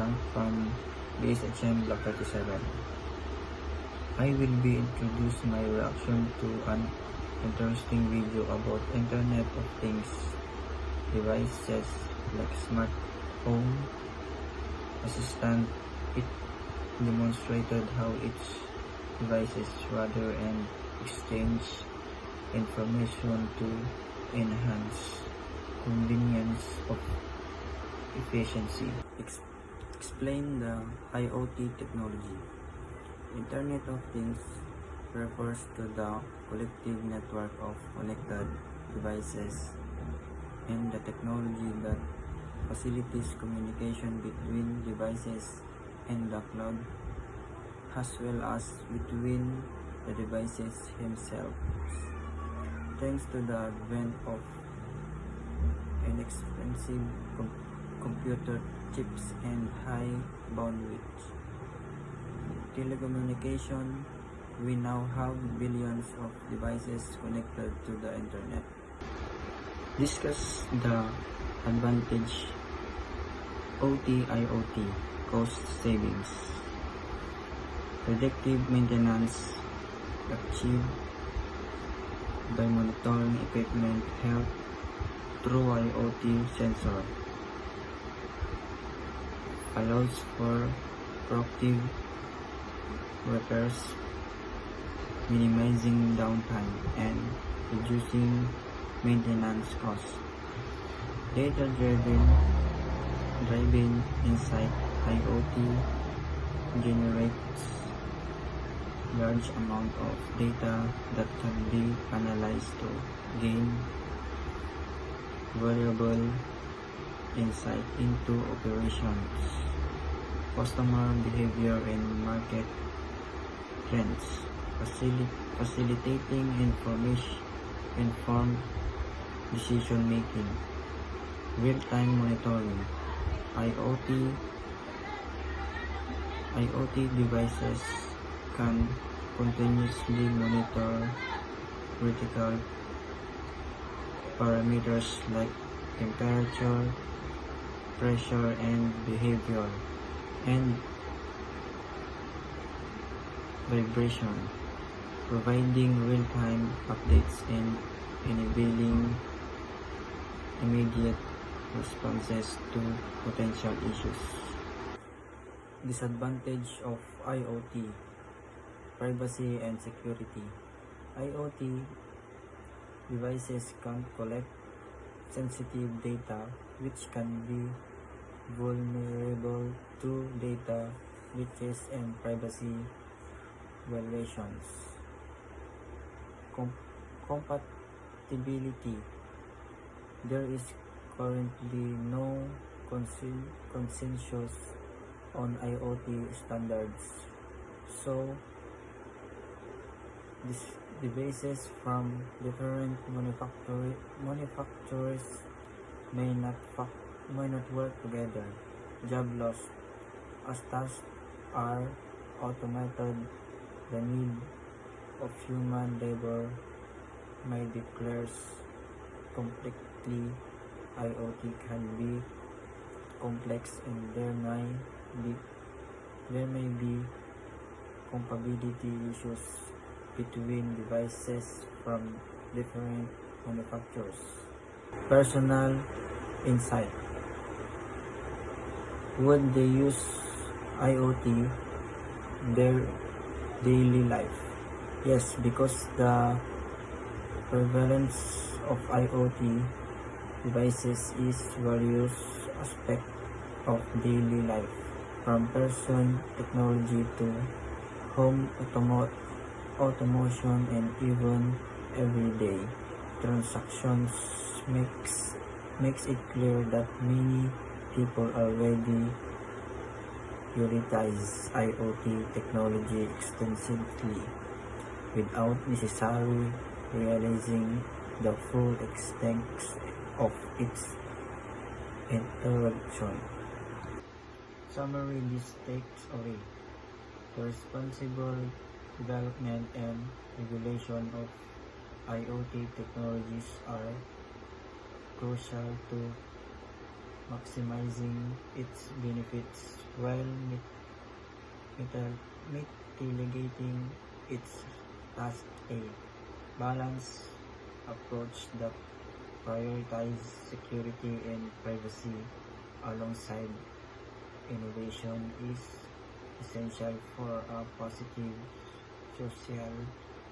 Yang from BSHM Block 37. I will be introducing my reaction to an interesting video about Internet of Things devices like smart home assistant. It demonstrated how each devices rather and exchange information to enhance convenience of efficiency. Explain the IoT technology. Internet of Things refers to the collective network of connected devices and the technology that facilitates communication between devices and the cloud, as well as between the devices themselves. Thanks to the advent of inexpensive computer chips and high bandwidth telecommunication, we now have billions of devices connected to the internet. Discuss the advantage OT/IoT cost savings. Predictive maintenance achieved by monitoring equipment health through IoT sensor allows for proactive repairs, minimizing downtime and reducing maintenance costs. Data-driven insight. IoT generates large amount of data that can be analyzed to gain valuable insight into operations, customer behavior, and market trends, facilitating informed decision making. Real-time monitoring. IoT devices can continuously monitor critical parameters like temperature, pressure, and behavior, and vibration, providing real-time updates and enabling immediate responses to potential issues. Disadvantage of IoT: privacy and security. IoT devices can collect sensitive data which can be vulnerable to data breaches and privacy violations. Compatibility. There is currently no consensus on IoT standards, so these devices from different manufacturers may not work together. Job loss. As tasks are automated, the need of human labor may decrease completely. IoT can be complex and there may be compatibility issues between devices from different manufacturers. Personal insight. Would they use IoT in their daily life? Yes, because the prevalence of IoT devices is various aspects of daily life, from person technology to home automation and even everyday transactions makes it clear that many people already prioritize IoT technology extensively without necessarily realizing the full extent of its interaction. Summary: this takes away the responsible development and regulation of IoT technologies are crucial to maximizing its benefits while mitigating its task. A balanced approach that prioritizes security and privacy alongside innovation is essential for a positive social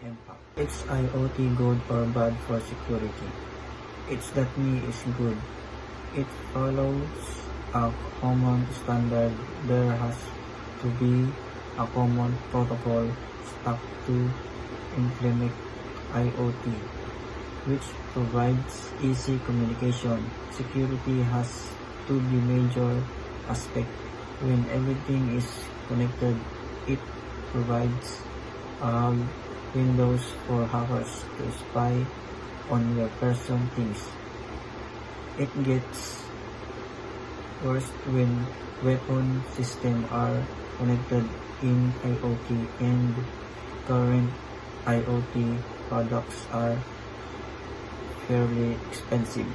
impact. It's IoT good or bad for security? It's that me is good. It follows a common standard. There has to be a common protocol stack to implement IoT, which provides easy communication. Security has to be major aspect. When everything is connected, it provides windows for hackers to spy on your personal things. It gets worse when weapon systems are connected in IoT, and current IoT products are fairly expensive.